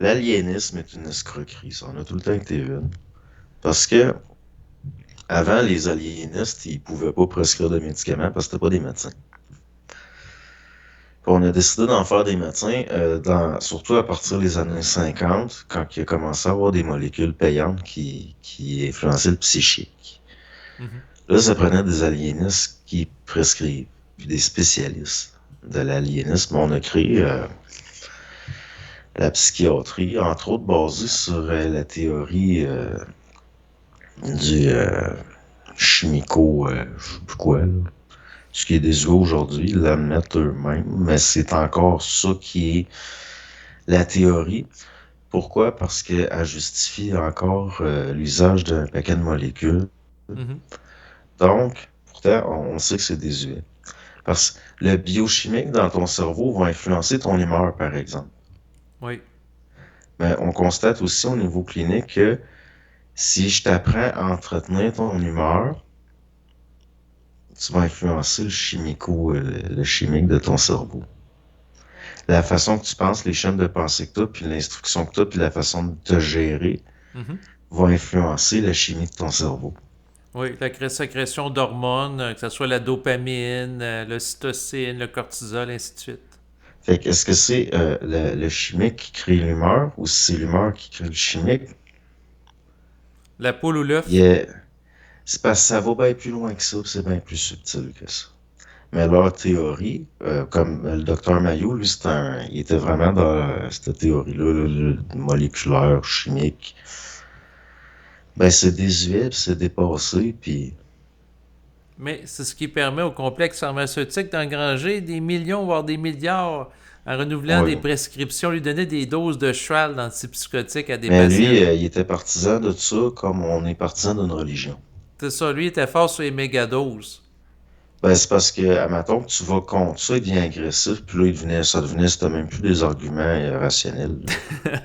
L'aliénisme est une escroquerie, ça en a tout le temps été une. Parce que avant, les aliénistes, ils pouvaient pas prescrire de médicaments parce que c'était pas des médecins. Puis on a décidé d'en faire des médecins, surtout à partir des années 50, quand il a commencé à avoir des molécules payantes qui influençaient le psychique. Mhm. Là, ça prenait des aliénistes qui prescrivent, puis des spécialistes de l'aliénisme. On a créé la psychiatrie, entre autres basée sur la théorie du chimico, je sais plus quoi, là. Ce qui est désuet aujourd'hui, ils l'admettent eux-mêmes, mais c'est encore ça qui est la théorie. Pourquoi? Parce qu'elle justifie encore l'usage d'un paquet de molécules. Mhm. Donc, pourtant, on sait que c'est désuet. Parce que le biochimique dans ton cerveau va influencer ton humeur, par exemple. Oui. Mais on constate aussi au niveau clinique que si je t'apprends à entretenir ton humeur, tu vas influencer le chimique de ton cerveau. La façon que tu penses, les chaînes de pensée que tu as, puis l'instruction que tu as, puis la façon de te gérer Mhm. va influencer la chimie de ton cerveau. Oui, la sécrétion d'hormones, que ce soit la dopamine, l'ocytocine, le cortisol, ainsi de suite. Fait que est-ce que c'est le chimique qui crée l'humeur ou si c'est l'humeur qui crée le chimique? La poule ou Il l'œuf? est... C'est parce que ça va bien plus loin que ça, puis c'est bien plus subtil que ça. Mais leur théorie, comme le docteur Mayo, lui, il était vraiment dans cette théorie-là, là, moléculaire, chimique. Ben, c'est désuet, puis c'est dépassé, puis Mais c'est ce qui permet au complexe pharmaceutique d'engranger des millions, voire des milliards, en renouvelant des ouais. prescriptions, lui donner des doses de cheval d'antipsychotiques à des Mais patients. lui, il était partisan de ça comme on est partisan d'une religion. C'est ça, lui était fort sur les mégadoses. Ben, c'est parce que, admettons que tu vas contre ça, il devient agressif, puis là, ça devenait, c'était même plus des arguments rationnels, là.